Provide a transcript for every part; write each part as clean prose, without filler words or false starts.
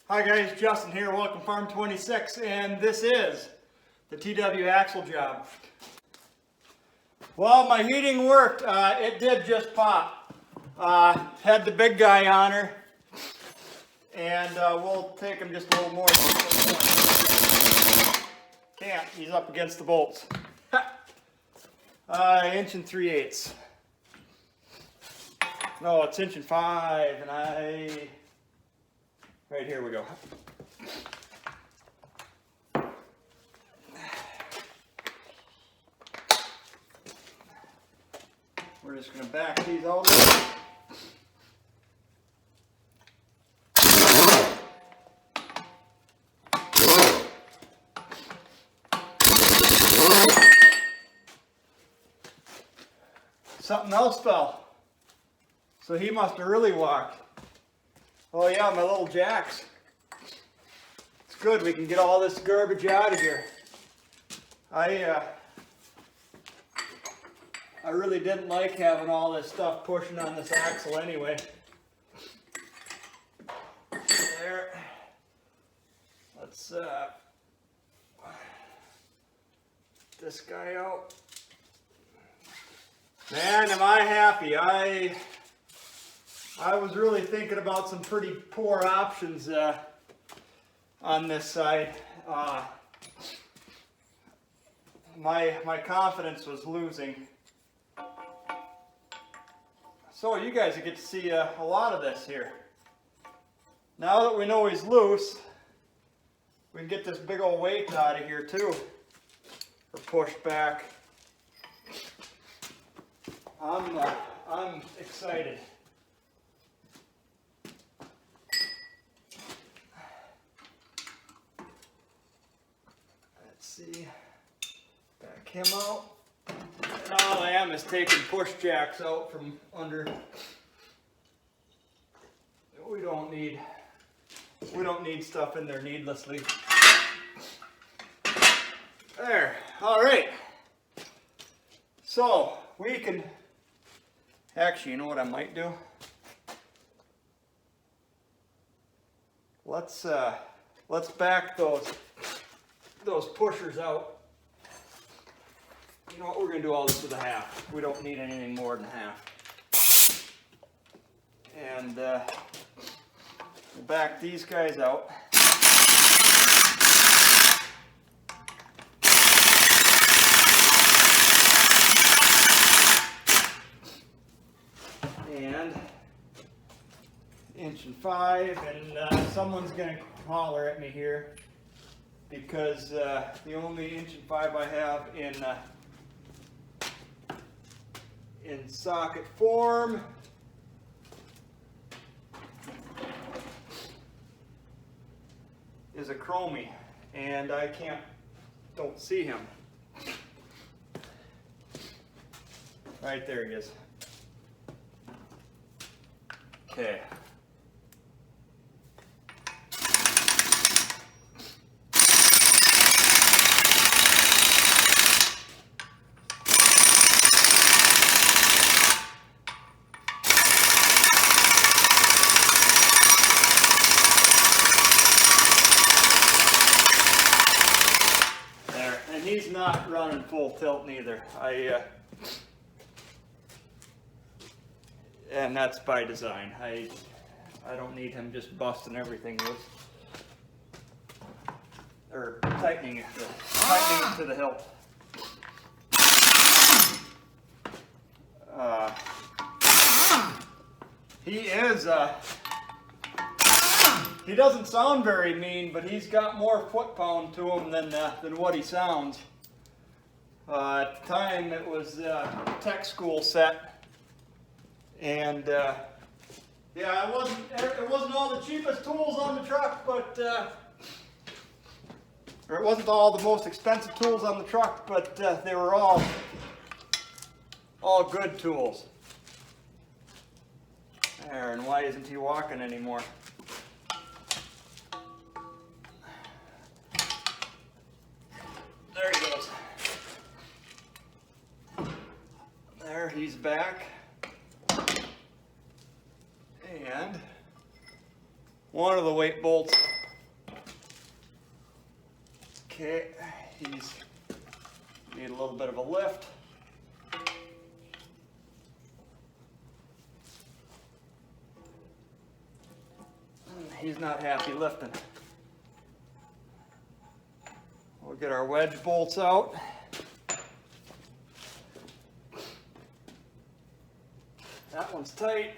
Hi guys, Justin here, welcome Farm 26, and this is the TW axle job. Well, my heating worked. It did just pop. Had the big guy on her, and we'll take him just a little more. Can't, he's up against the bolts. 1 3/8. No, it's 1 5, and right here we go. We're just going to back these out. Something else fell. So he must have really walked. Oh yeah, my little jacks. It's good, we can get all this garbage out of here. I really didn't like having all this stuff pushing on this axle anyway. There. Let's this guy out. Man, am I happy. I was really thinking about some pretty poor options on this side. My confidence was losing. So you guys get to see a lot of this here. Now that we know he's loose, we can get this big old weight out of here too, or pushed back. I'm excited. Let's see, back him out. And all I am is taking push jacks out from under. We don't need stuff in there needlessly. There, all right. So we can, actually, you know what I might do? Let's back those pushers out. You know what, we're going to do all this with a half. We don't need anything more than half. And we'll back these guys out. And 1 5, and someone's going to holler at me here because the only 1 5 I have in socket form is a chromie, and I don't see him. Right there he is. Okay. There, and he's not running full tilt neither. And that's by design. I don't need him just busting everything loose. Or tightening it to the hilt. He doesn't sound very mean, but he's got more foot pound to him than what he sounds. At the time it was tech school set. And yeah, it wasn't all the cheapest tools on the truck, but or it wasn't all the most expensive tools on the truck, but they were all good tools. There, and why isn't he walking anymore? There he goes. There, he's back. And one of the weight bolts Okay, he's need a little bit of a lift. He's not happy lifting. We'll get our wedge bolts out. That one's tight.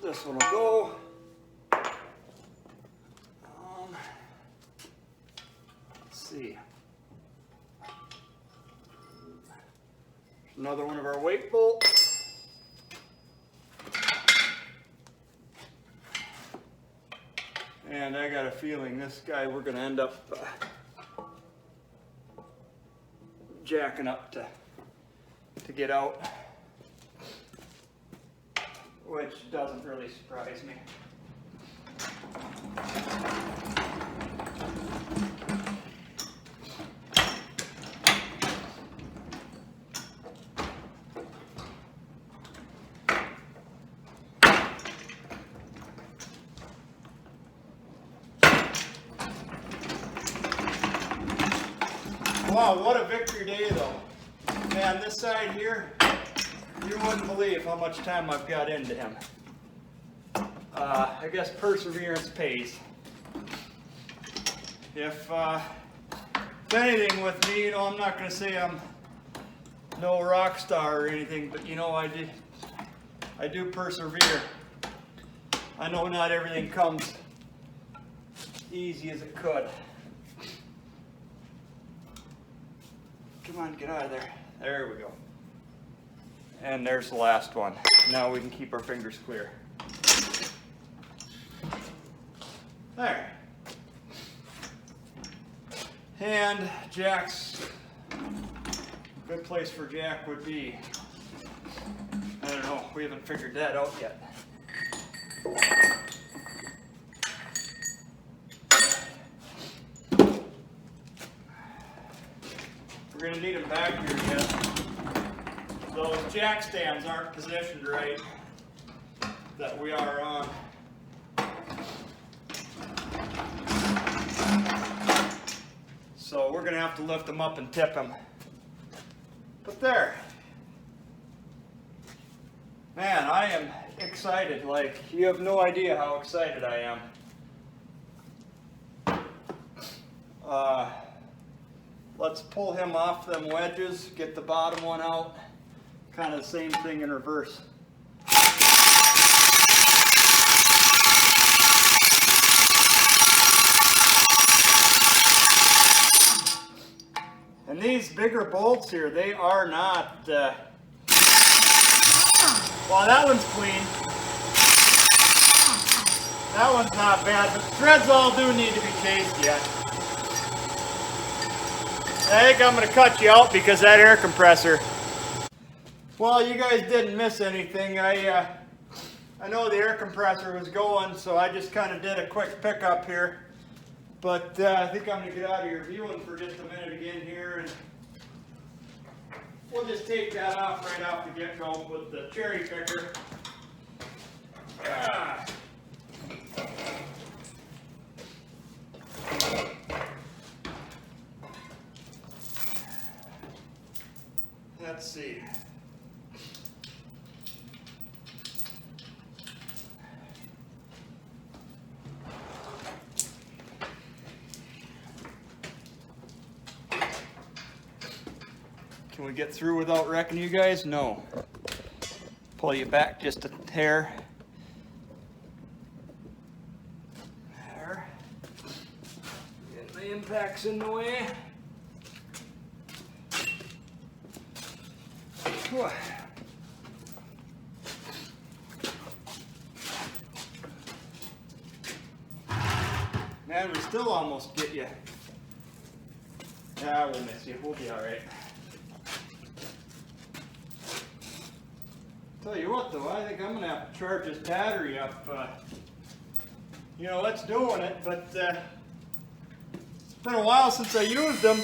This one will go. Let's see. Another one of our weight bolts. And I got a feeling this guy we're going to end up jacking up to get out, which doesn't really surprise me. Wow, what a victory day though. Man, this side here, you wouldn't believe how much time I've got into him. I guess perseverance pays. If anything with me, you know, I'm not going to say I'm no rock star or anything, but you know, I do persevere. I know not everything comes easy as it could. Come on, get out of there. There we go. And there's the last one. Now we can keep our fingers clear. There. And Jack's, a good place for Jack would be, I don't know, we haven't figured that out yet. We're going to need them back here yet. Those jack stands aren't positioned right that we are on. So we're going to have to lift them up and tip them. But there. Man, I am excited. Like, you have no idea how excited I am. Let's pull him off them wedges, get the bottom one out. Kind of the same thing in reverse. And these bigger bolts here, they are not, well, that one's clean. That one's not bad, but the threads all do need to be chased yet. I think I'm going to cut you out because that air compressor. Well, you guys didn't miss anything. I know the air compressor was going, so I just kind of did a quick pickup here. But I think I'm going to get out of your viewing for just a minute again here, and we'll just take that off right off the get-go with the cherry picker. Let's see. Can we get through without wrecking you guys? No. Pull you back just a hair. There. Get the impacts in the way. Whew. Man, we still almost get you. Yeah, we'll miss you. We'll be all right. Tell you what, though, I think I'm gonna have to charge this battery up. You know, it's doing it, but it's been a while since I used them.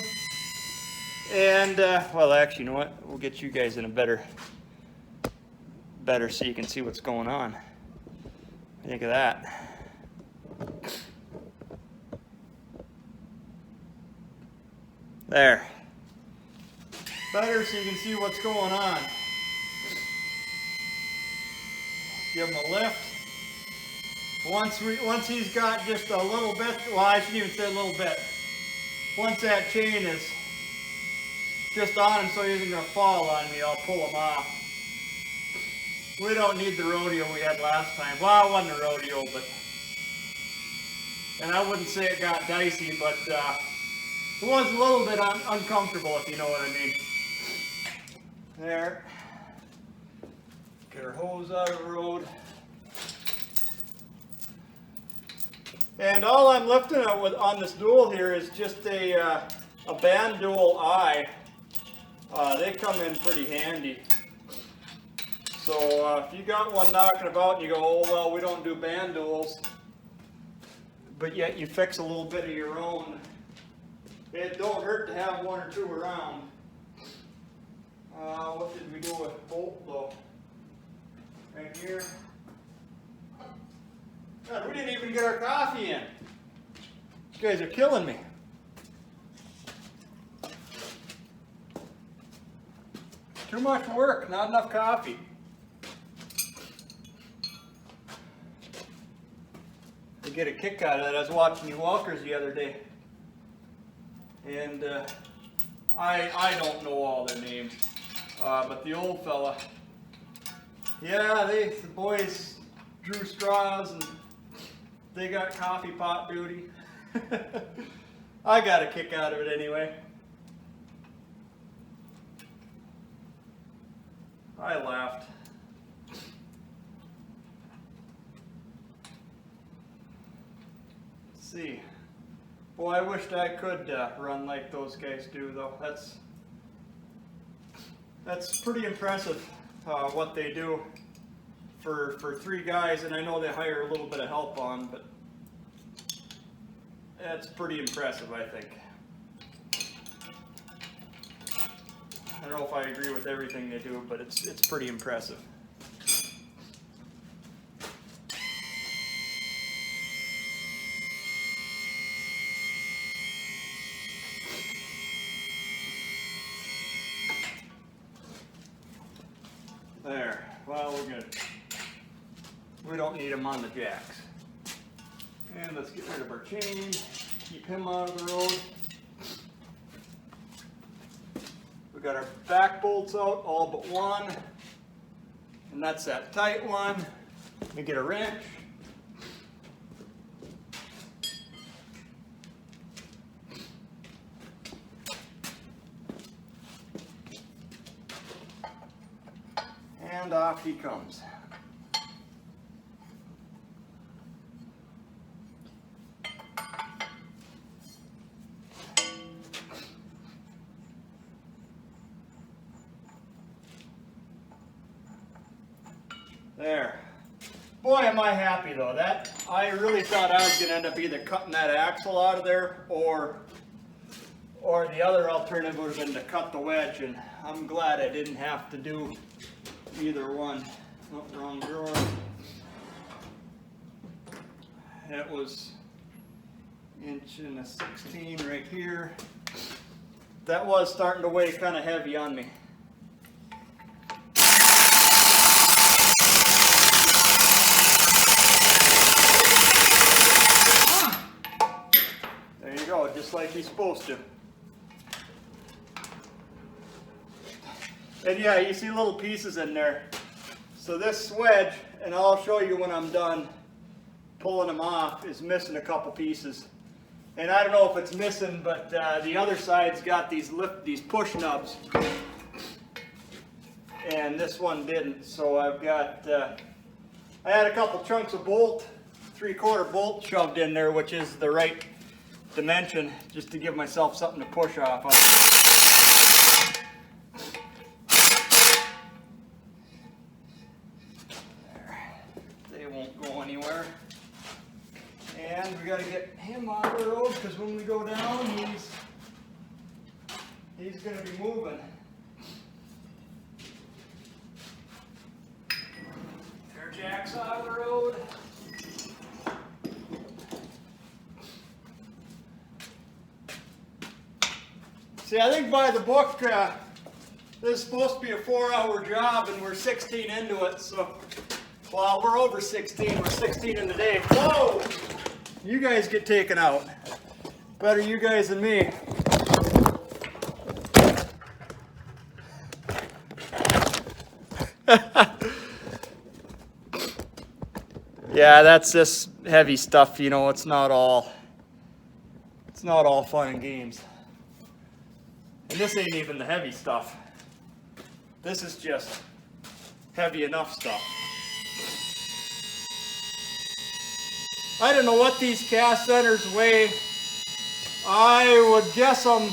And well, actually, you know what? We'll get you guys in a better so you can see what's going on. Think of that. There. Better so you can see what's going on. Give him a lift. Once he's got just a little bit, well, I shouldn't even say a little bit. Once that chain is just on him so he isn't going to fall on me, I'll pull him off. We don't need the rodeo we had last time. Well, it wasn't a rodeo, but, and I wouldn't say it got dicey, but it was a little bit uncomfortable, if you know what I mean. There. Get our hose out of the road. And all I'm lifting on this dual here is just a band dual eye. They come in pretty handy. So if you got one knocking about and you go, oh well, we don't do band duals, but yet you fix a little bit of your own, it don't hurt to have one or two around. What did we do with bolt though? Right here. God, we didn't even get our coffee in. You guys are killing me. Too much work, not enough coffee. I get a kick out of that. I was watching you walkers the other day. And I don't know all their names. But the old fella, yeah, the boys drew straws and they got coffee pot duty. I got a kick out of it anyway. I laughed. Let's see. Boy, I wished I could run like those guys do, though. That's pretty impressive what they do for 3 guys, and I know they hire a little bit of help on, but that's pretty impressive, I think. I don't know if I agree with everything they do, but it's pretty impressive. There. Well, we're good. We don't need them on the jacks. And let's get rid of our chain. Keep him out of the road. We got our back bolts out, all but one. And that's that tight one. Let me get a wrench. And off he comes. There. Boy, am I happy though. I really thought I was going to end up either cutting that axle out of there or the other alternative would have been to cut the wedge, and I'm glad I didn't have to do either one. Oh, wrong drawer. That was 1.16 right here. That was starting to weigh kind of heavy on me. There you go, just like he's supposed to. And yeah, you see little pieces in there. So this wedge, and I'll show you when I'm done pulling them off, is missing a couple pieces. And I don't know if it's missing, but the other side's got these push nubs. And this one didn't. So I've got, I had a couple chunks of bolt, 3/4 bolt shoved in there, which is the right dimension, just to give myself something to push off of. They won't go anywhere. And we got to get him out of the road, because when we go down, he's going to be moving. There, Jack's out of the road. See, I think by the book, this is supposed to be a 4-hour job, and we're 16 into it, so, well, we're over 16. We're 16 in the day. Whoa! You guys get taken out. Better you guys than me. Yeah, that's just heavy stuff, you know, it's not all fun and games. And this ain't even the heavy stuff. This is just heavy enough stuff. I don't know what these cast centers weigh. I would guess them,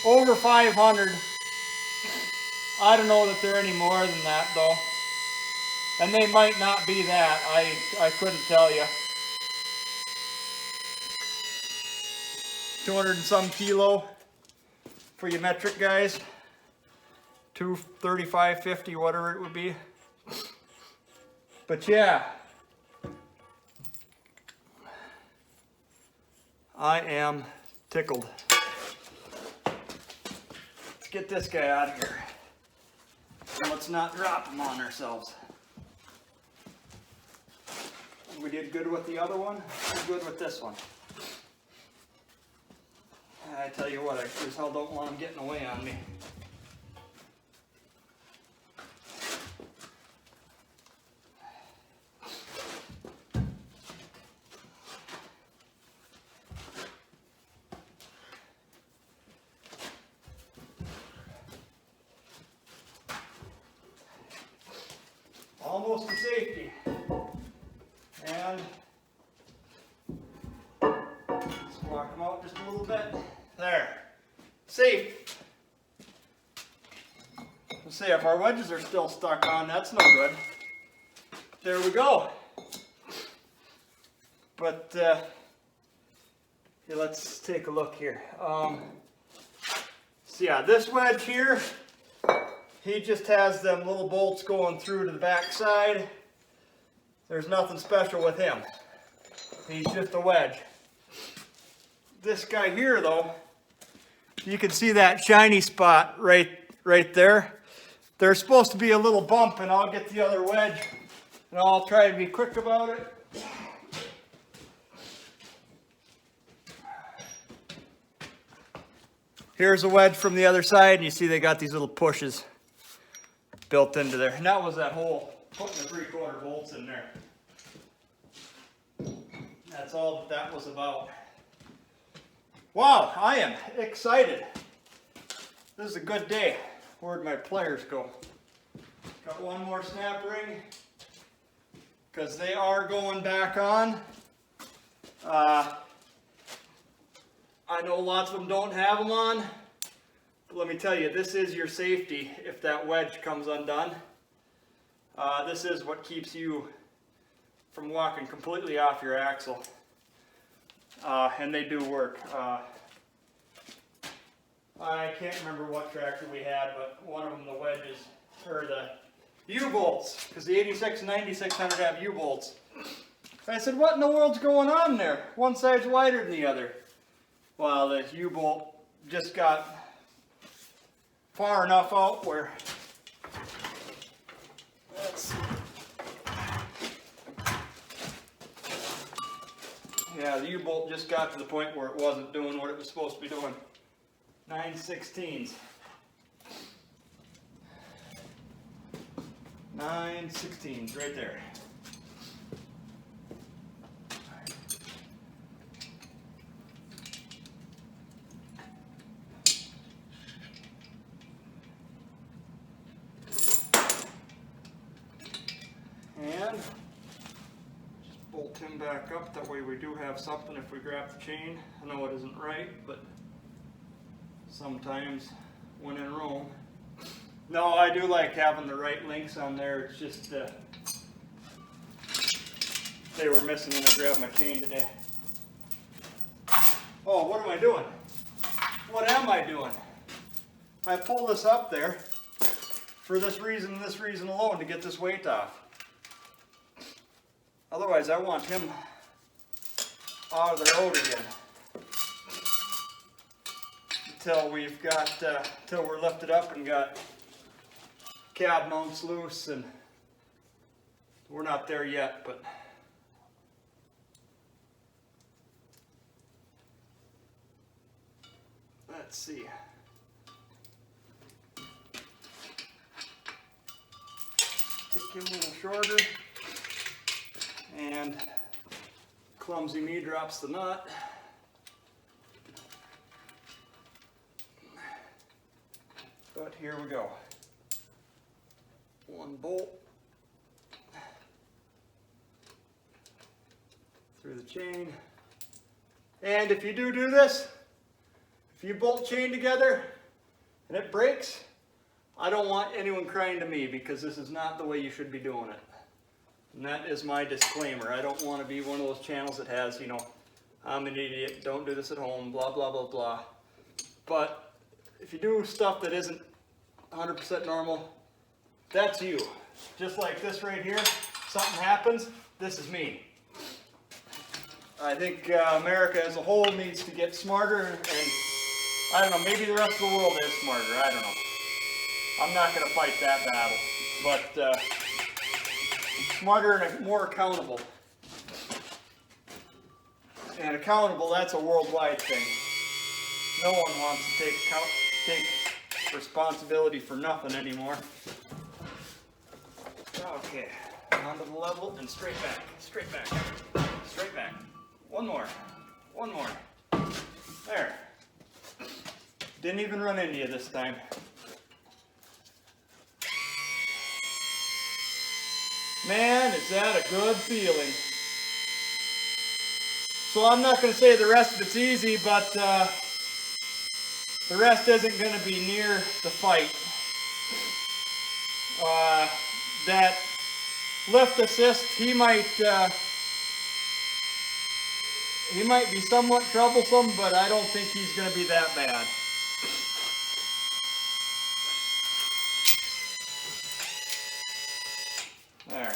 over 500. I don't know that they're any more than that though. And they might not be that. I couldn't tell you. 200 and some kilo for you metric guys. 235, 50, whatever it would be. But yeah. I am tickled. Let's get this guy out of here. And let's not drop him on ourselves. We did good with the other one. We did good with this one. I tell you what, I sure as hell don't want him getting away on me. Almost to safety. And let's walk them out just a little bit. There. Safe. Let's see if our wedges are still stuck on. That's no good. There we go. But here, let's take a look here. So yeah, this wedge here, he just has them little bolts going through to the back side. There's nothing special with him. He's just a wedge. This guy here though, you can see that shiny spot right there. There's supposed to be a little bump, and I'll get the other wedge and I'll try to be quick about it. Here's a wedge from the other side, and you see they got these little pushes built into there. And that was that hole, putting the 3/4 bolts in there. That's all that was about. Wow, I am excited. This is a good day. Where'd my pliers go? Got one more snap ring, because they are going back on. I know lots of them don't have them on, but let me tell you, this is your safety if that wedge comes undone. This is what keeps you from walking completely off your axle. And they do work. I can't remember what tractor we had, but one of them, the wedges, or the U-bolts, because the 86 and 9600 have U-bolts. I said, what in the world's going on there? One side's wider than the other. Well, the U-bolt just got far enough out where, let's see. Yeah, the U-bolt just got to the point where it wasn't doing what it was supposed to be doing. 9/16. 9/16, right there. And just bolt him back up, that way we do have something if we grab the chain. I know it isn't right, but sometimes when in Rome. No, I do like having the right links on there. It's just they were missing when I grabbed my chain today. Oh, what am I doing? What am I doing? I pull this up there for this reason and this reason alone, to get this weight off. Otherwise, I want him out of the road again. till we've got, till we're lifted up and got cab mounts loose, and we're not there yet, but let's see. Take him a little shorter, and clumsy me drops the nut. But here we go. One bolt through the chain. And if you do this, if you bolt chain together and it breaks, I don't want anyone crying to me, because this is not the way you should be doing it. And that is my disclaimer. I don't want to be one of those channels that has, you know, I'm an idiot, don't do this at home, blah, blah, blah, blah. But if you do stuff that isn't 100% normal, that's you. Just like this right here, something happens, this is me. I think America as a whole needs to get smarter, and I don't know, maybe the rest of the world is smarter, I don't know. I'm not going to fight that battle, but smarter and more accountable. And accountable, that's a worldwide thing. No one wants to take responsibility for nothing anymore. Okay, onto the level and straight back, straight back, straight back. One more, one more. There. Didn't even run into you this time. Man, is that a good feeling. So I'm not going to say the rest of it's easy, but the rest isn't going to be near the fight. That lift assist, he might be somewhat troublesome, but I don't think he's going to be that bad. There.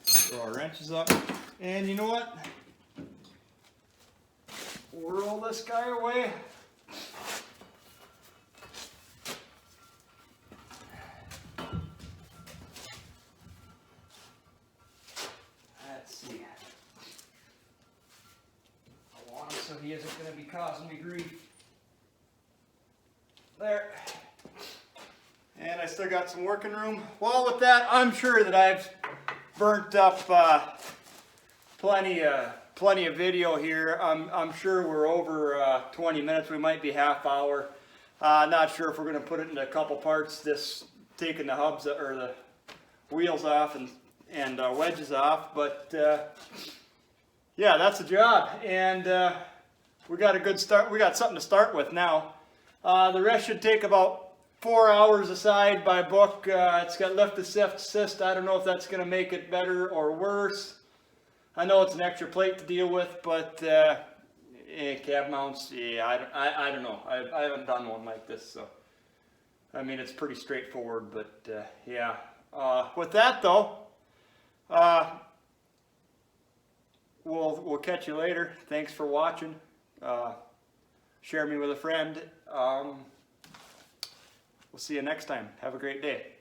Throw our wrenches up, and you know what? We'll roll this guy away. Let's see. I want him so he isn't going to be causing me grief. There. And I still got some working room. Well, with that, I'm sure that I've burnt up plenty of video here. I'm sure we're over 20 minutes. We might be half hour. Not sure if we're going to put it into a couple parts. This taking the hubs or the wheels off and wedges off. But yeah, that's the job. And we got a good start. We got something to start with now. The rest should take about 4 hours aside by book. It's got lift assist. I don't know if that's going to make it better or worse. I know it's an extra plate to deal with, but cab mounts, yeah, I don't know. I haven't done one like this, so I mean, it's pretty straightforward, but yeah. With that though, we'll catch you later. Thanks for watching. Share me with a friend. We'll see you next time. Have a great day.